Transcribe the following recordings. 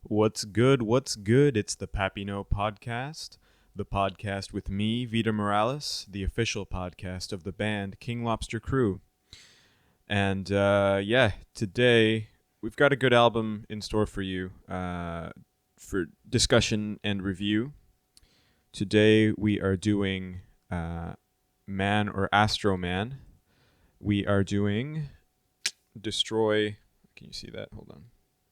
What's good? What's good? It's the Papineau podcast, the podcast with me, Vita Morales, the official podcast of the band King Lobster Krew. And today we've got a good album in store for you for discussion and review. Today we are doing Man or Astroman. We are doing Destroy. Can you see that? Hold on.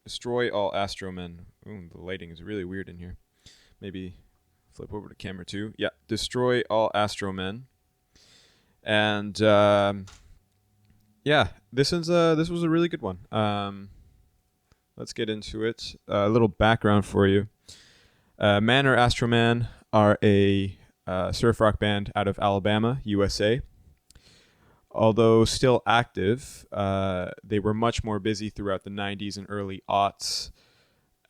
Destroy All Astromen. Ooh, the lighting is really weird in here. Maybe flip over to camera 2. Yeah, Destroy All Astromen. And this was a really good one. Let's get into it. A little background for you. Man or Astroman are a surf rock band out of Alabama, USA. Although still active, they were much more busy throughout the 90s and early aughts.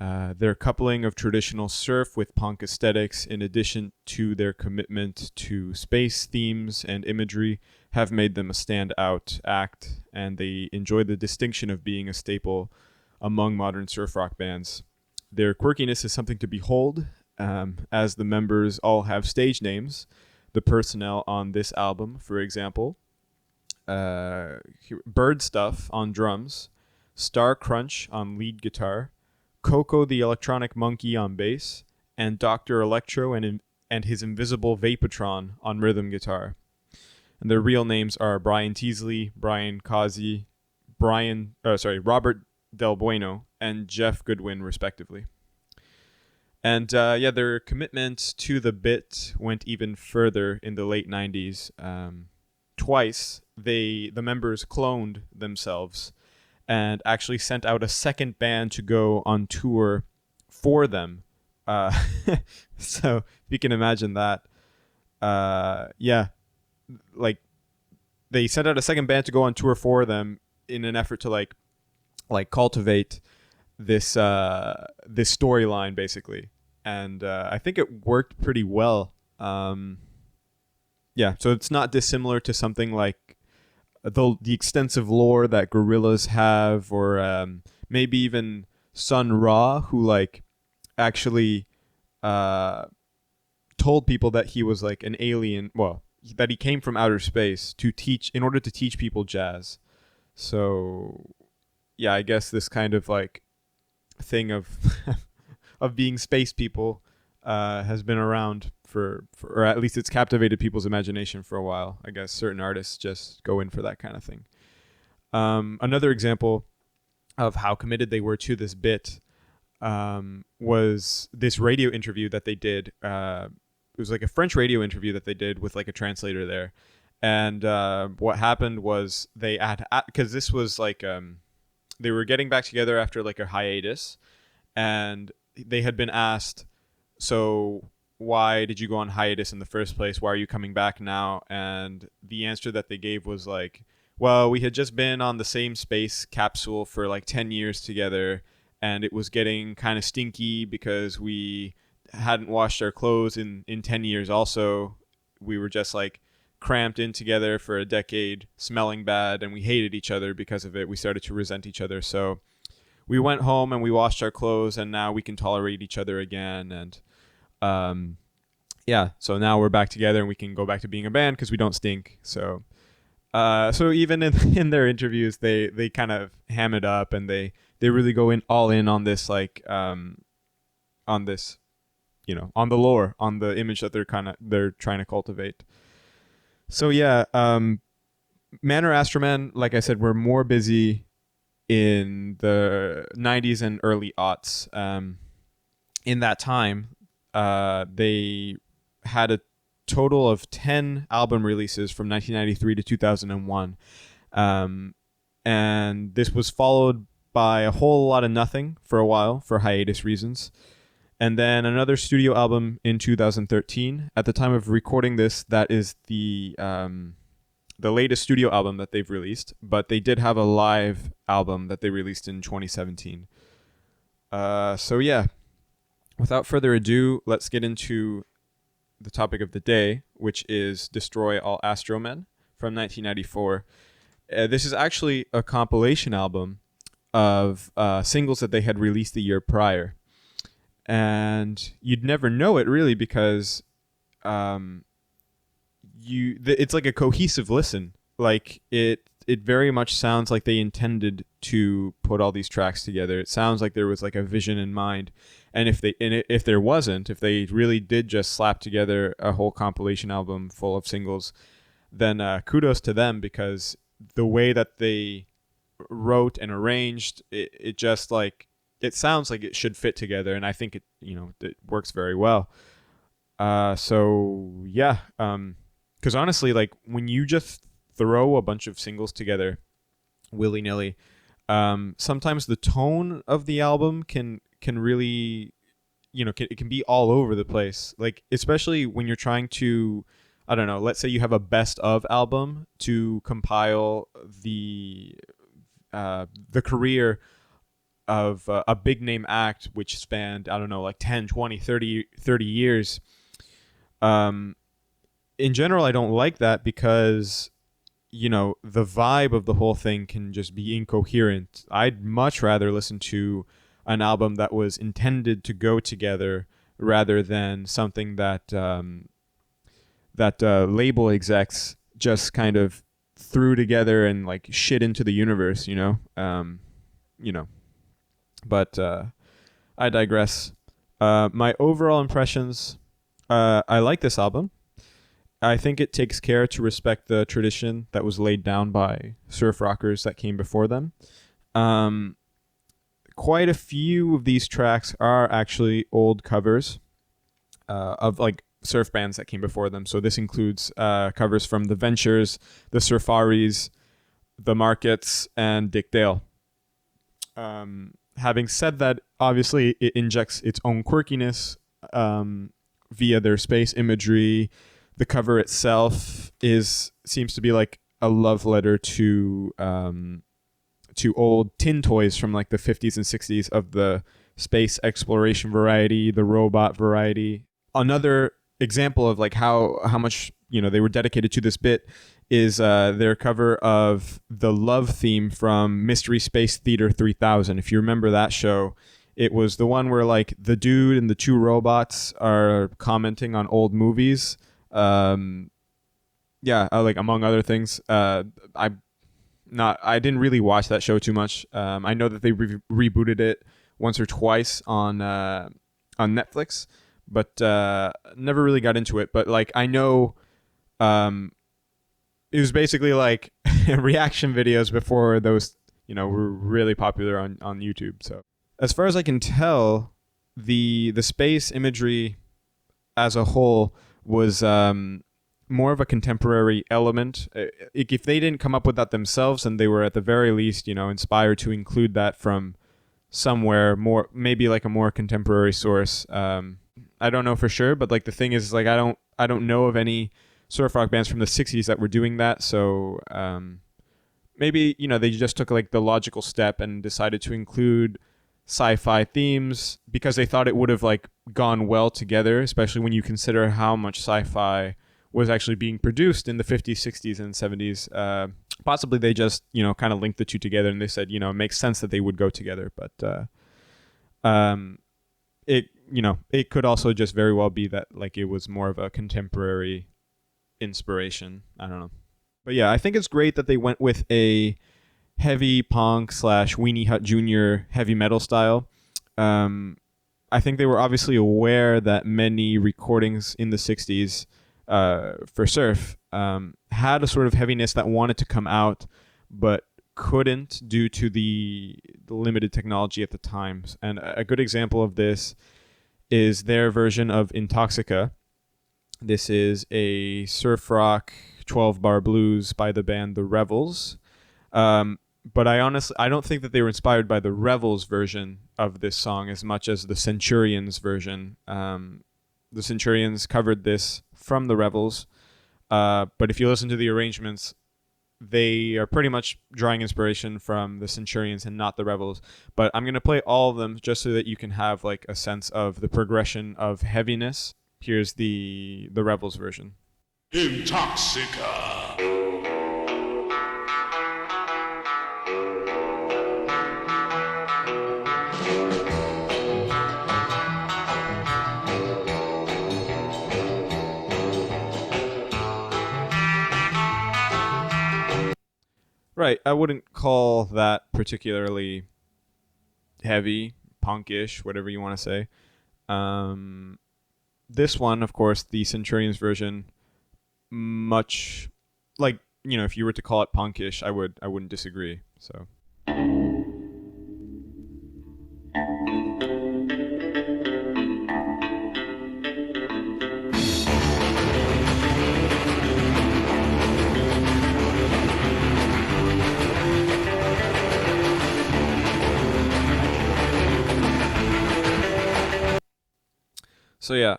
Their coupling of traditional surf with punk aesthetics, in addition to their commitment to space themes and imagery, have made them a standout act, and they enjoy the distinction of being a staple among modern surf rock bands. Their quirkiness is something to behold, as the members all have stage names. The personnel on this album, for example, Bird Stuff on drums, Star Crunch on lead guitar, Coco the Electronic Monkey on bass, and Dr. Electro and his invisible Vapotron on rhythm guitar. And their real names are Brian Teasley, Brian Causey, Robert Del Bueno, and Jeff Goodwin, respectively. And their commitment to the bit went even further in the late 90s. Twice, the members cloned themselves and actually sent out a second band to go on tour for them. So if you can imagine that, they sent out a second band to go on tour for them in an effort to like cultivate this storyline, basically. And I think it worked pretty well. So it's not dissimilar to something like the extensive lore that Gorillaz have, or maybe even Sun Ra, who actually told people that he was like an alien, that he came from outer space in order to teach people jazz. So yeah, I guess this kind of thing of of being space people has been around or at least it's captivated people's imagination for a while. I guess certain artists just go in for that kind of thing. Another example of how committed they were to this bit was this radio interview that they did. It was like a French radio interview that they did with like a translator there. And what happened was they had, because this was they were getting back together after like a hiatus, and they had been asked, so why did you go on hiatus in the first place? Why are you coming back now? And the answer that they gave was well, we had just been on the same space capsule for 10 years together, and it was getting kind of stinky because we hadn't washed our clothes in 10 years. Also, we were just cramped in together for a decade, smelling bad, and we hated each other because of it. We started to resent each other. So we went home and we washed our clothes, and now we can tolerate each other again. And so now we're back together and we can go back to being a band because we don't stink. So even in their interviews, they kind of ham it up, and they really go all in on this on this, on the lore, on the image that they're trying to cultivate. So Man or Astroman, like I said, were more busy in the 90s and early aughts. In that time, they had a total of 10 album releases from 1993 to 2001. And this was followed by a whole lot of nothing for a while for hiatus reasons. And then another studio album in 2013. At the time of recording this, that is the latest studio album that they've released. But they did have a live album that they released in 2017. Without further ado, let's get into the topic of the day, which is Destroy All Astromen from 1994. This is actually a compilation album of singles that they had released the year prior. and you'd never know it really because it's like a cohesive listen. Like it very much sounds like they intended to put all these tracks together. It sounds like there was like a vision in mind. And if there wasn't, if they really did just slap together a whole compilation album full of singles, then kudos to them, because the way that they wrote and arranged it just like it sounds like it should fit together, and I think it works very well. So yeah, because honestly, like when you just throw a bunch of singles together willy-nilly, sometimes the tone of the album can really, it can be all over the place. Like especially when you're trying to, I don't know, let's say you have a best of album to compile the career of a big name act which spanned, I don't know, like 10, 20, 30 years. In general, I don't like that because the vibe of the whole thing can just be incoherent. I'd much rather listen to an album that was intended to go together rather than something that label execs just kind of threw together and like shit into the universe, But I digress. My overall impressions, I like this album. I think it takes care to respect the tradition that was laid down by surf rockers that came before them. Quite a few of these tracks are actually old covers of like surf bands that came before them. So this includes covers from The Ventures, The Surfaris, The Markets, and Dick Dale. Having said that, obviously it injects its own quirkiness via their space imagery. The cover itself seems to be like a love letter to old tin toys from like the 50s and 60s of the space exploration variety, the robot variety. Another example of like how much they were dedicated to this bit is their cover of the love theme from Mystery Space Theater 3000. If you remember that show, it was the one where like the dude and the two robots are commenting on old movies. Like among other things. I didn't really watch that show too much. I know that they rebooted it once or twice on Netflix, but never really got into it. But like I know, it was basically like reaction videos before those were really popular on YouTube. So as far as I can tell, the space imagery as a whole was more of a contemporary element. If they didn't come up with that themselves, and they were at the very least, inspired to include that from somewhere more, maybe like a more contemporary source. I don't know for sure, but like the thing is, like I don't know of any surf rock bands from the 60s that were doing that. So maybe they just took like the logical step and decided to include sci-fi themes because they thought it would have like gone well together, especially when you consider how much sci-fi was actually being produced in the 50s, 60s, and 70s. Possibly they just kind of linked the two together, and they said it makes sense that they would go together. But it could also just very well be that like it was more of a contemporary inspiration. I don't know, but yeah, I think it's great that they went with a heavy punk / Weenie Hut Jr. heavy metal style. I think they were obviously aware that many recordings in the 60s for surf had a sort of heaviness that wanted to come out but couldn't due to the limited technology at the time. And a good example of this is their version of Intoxica. This is a surf rock 12-bar blues by the band The Revels. But I don't think that they were inspired by the Revels version of this song as much as the Centurions version. The Centurions covered this from the Revels, but if you listen to the arrangements, they are pretty much drawing inspiration from the Centurions and not the Revels. But I'm going to play all of them just so that you can have like a sense of the progression of heaviness. Here's the Revels version. Intoxica. Right. I wouldn't call that particularly heavy, punkish, whatever you want to say. Um, this one, of course, the Centurion's version, much like, if you were to call it punkish, I wouldn't disagree. So yeah,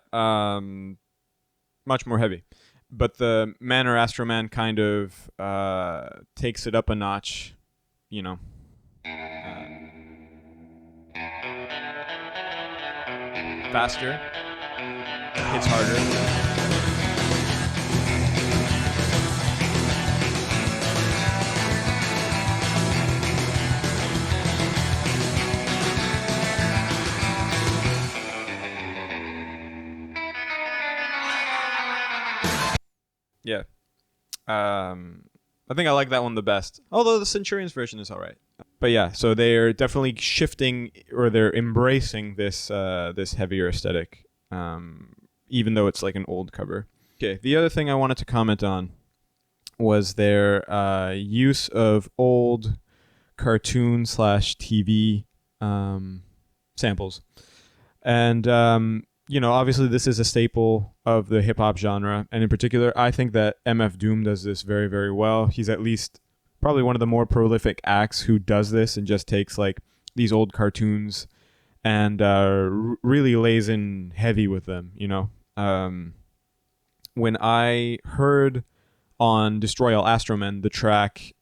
much more heavy. But the Manor Astroman kind of takes it up a notch, you know. Faster, hits harder. Yeah. I think I like that one the best. Although the Centurion's version is all right. But yeah, so they're definitely shifting, or they're embracing this heavier aesthetic, even though it's like an old cover. Okay, the other thing I wanted to comment on was their use of old cartoon slash TV samples, and obviously this is a staple of the hip hop genre, and in particular, I think that MF Doom does this very, very well. He's at least probably one of the more prolific acts who does this and just takes like these old cartoons and really lays in heavy with them. When I heard on Destroy All Astromen the track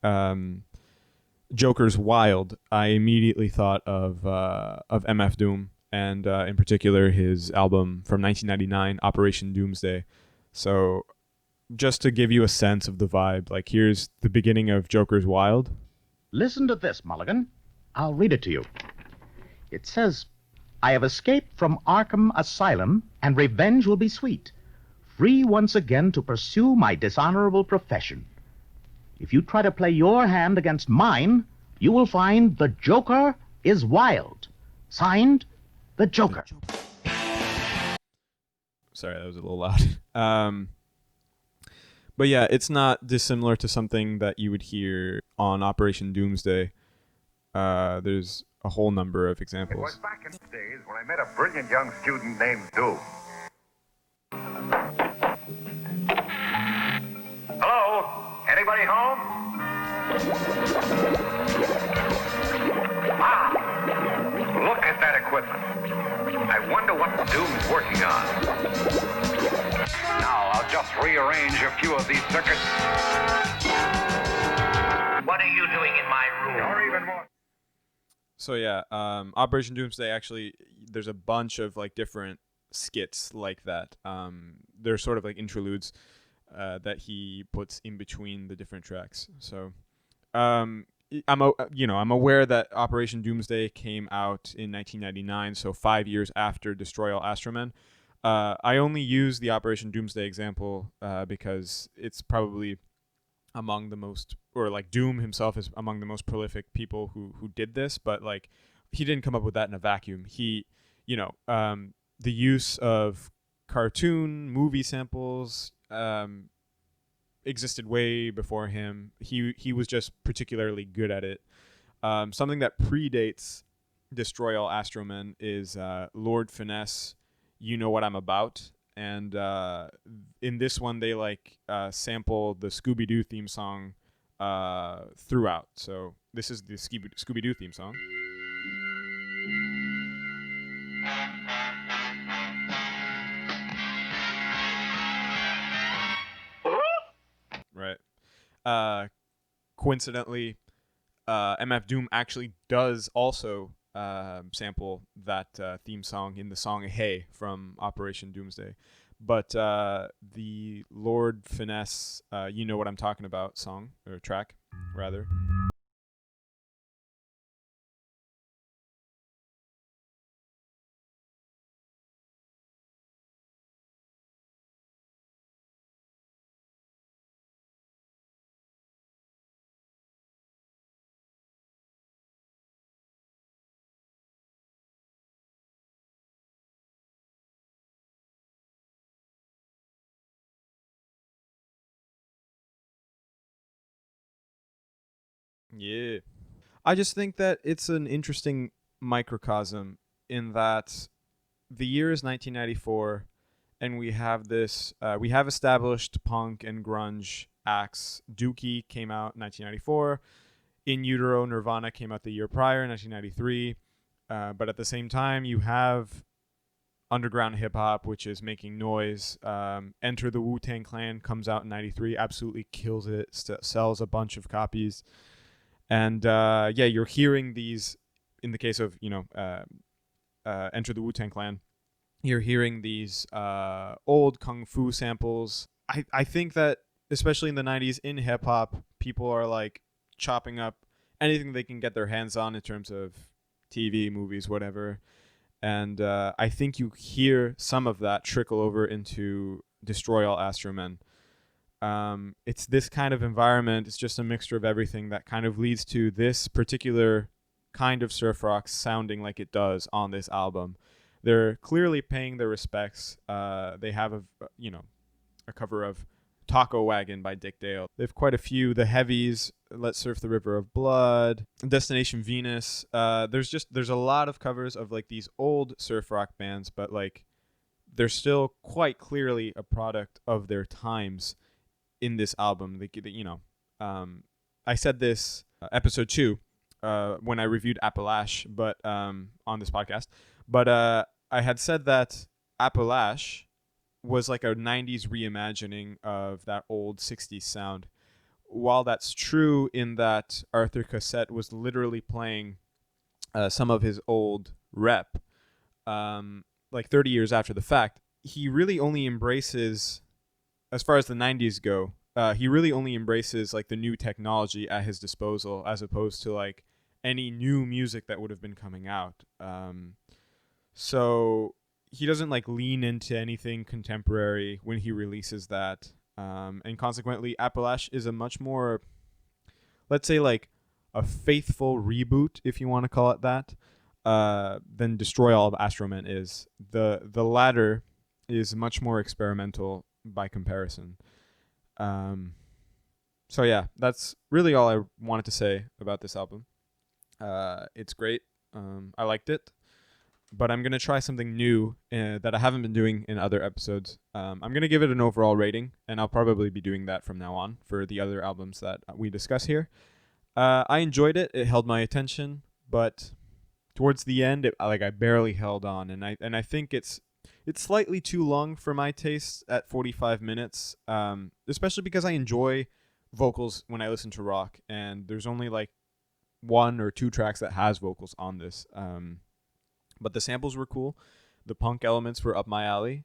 Joker's Wild, I immediately thought of MF Doom, and in particular his album from 1999, Operation Doomsday. So just to give you a sense of the vibe, like here's the beginning of Joker's Wild. Listen to this, Mulligan. I'll read it to you. It says, I have escaped from Arkham Asylum, and revenge will be sweet. Free once again to pursue my dishonorable profession. If you try to play your hand against mine, you will find the Joker is wild. Signed, the Joker. Sorry, that was a little loud. But yeah, it's not dissimilar to something that you would hear on Operation Doomsday. There's a whole number of examples. It was back in the days when I met a brilliant young student named Doom. Hello? Anybody home? Ah! Look at that equipment. I wonder what Doom's working on. Now, I'll just rearrange a few of these circuits. What are you doing in my room? Or even more. So yeah, Operation Doomsday, actually, there's a bunch of like different skits like that. They're sort of like interludes that he puts in between the different tracks. So I'm aware that Operation Doomsday came out in 1999, so 5 years after Destroy All Astromen. I only use the Operation Doomsday example because it's probably among the most, or like Doom himself is among the most prolific people who did this, but like he didn't come up with that in a vacuum. He, the use of cartoon movie samples existed way before him. He was just particularly good at it. Something that predates Destroy All Astromen is Lord Finesse, You Know What I'm About. And in this one, they sample the Scooby-Doo theme song throughout. So this is the Scooby-Doo theme song. Right. Coincidentally, MF Doom actually does also sample that theme song in the song Hey from Operation Doomsday. But the Lord Finesse, You Know What I'm Talking About song, or track, rather, Yeah. I just think that it's an interesting microcosm in that the year is 1994, and we have established punk and grunge acts. Dookie came out in 1994. In Utero, Nirvana came out the year prior, 1993. But at the same time, you have underground hip hop, which is making noise. Enter the Wu-Tang Clan comes out in 93, absolutely kills it, sells a bunch of copies. And yeah, you're hearing these, in the case of, Enter the Wu-Tang Clan, you're hearing these old kung fu samples. I think that, especially in the 90s in hip hop, people are like chopping up anything they can get their hands on in terms of TV, movies, whatever. And I think you hear some of that trickle over into Destroy All Astromen. It's this kind of environment. It's just a mixture of everything that kind of leads to this particular kind of surf rock sounding like it does on this album. They're clearly paying their respects. They have a cover of Taco Wagon by Dick Dale. They have quite a few. The Heavies, Let's Surf the River of Blood, Destination Venus. There's a lot of covers of like these old surf rock bands, but like they're still quite clearly a product of their times in this album. I said this episode 2 when I reviewed Appalach, but on this podcast. But I had said that Appalach was like a 90s reimagining of that old 60s sound. While that's true in that Arthur Cassette was literally playing some of his old rep, like 30 years after the fact, he really only embraces, as far as the 90s go, he really only embraces like the new technology at his disposal, as opposed to like any new music that would have been coming out. So he doesn't like lean into anything contemporary when he releases that. And consequently, Appalach is a much more, let's say, like a faithful reboot, if you want to call it that, than Destroy All Astromen is. The latter is much more experimental by comparison. So yeah, that's really all I wanted to say about this album. It's great. I liked it. But I'm going to try something new that I haven't been doing in other episodes. I'm going to give it an overall rating, and I'll probably be doing that from now on for the other albums that we discuss here. I enjoyed it. It held my attention, but towards the end, I barely held on, and I think it's slightly too long for my taste at 45 minutes, especially because I enjoy vocals when I listen to rock, and there's only like 1 or 2 tracks that has vocals on this. But the samples were cool. The punk elements were up my alley.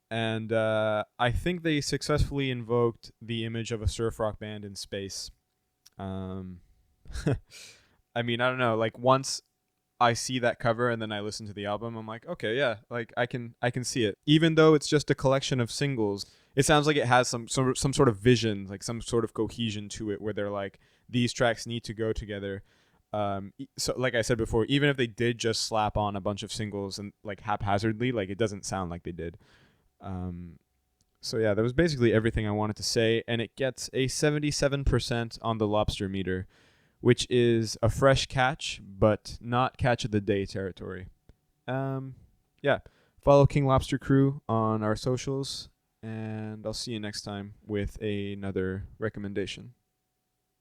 And I think they successfully invoked the image of a surf rock band in space. I mean, I don't know. Like, once I see that cover and then I listen to the album, I'm like, okay, yeah, like I can see it. Even though it's just a collection of singles, it sounds like it has some sort of vision, like some sort of cohesion to it, where they're like, these tracks need to go together. So like I said before, even if they did just slap on a bunch of singles and like haphazardly, like it doesn't sound like they did. So yeah, that was basically everything I wanted to say, and it gets a 77% on the lobster meter, which is a fresh catch, but not catch of the day territory. Yeah, follow King Lobster Krew on our socials, and I'll see you next time with another recommendation.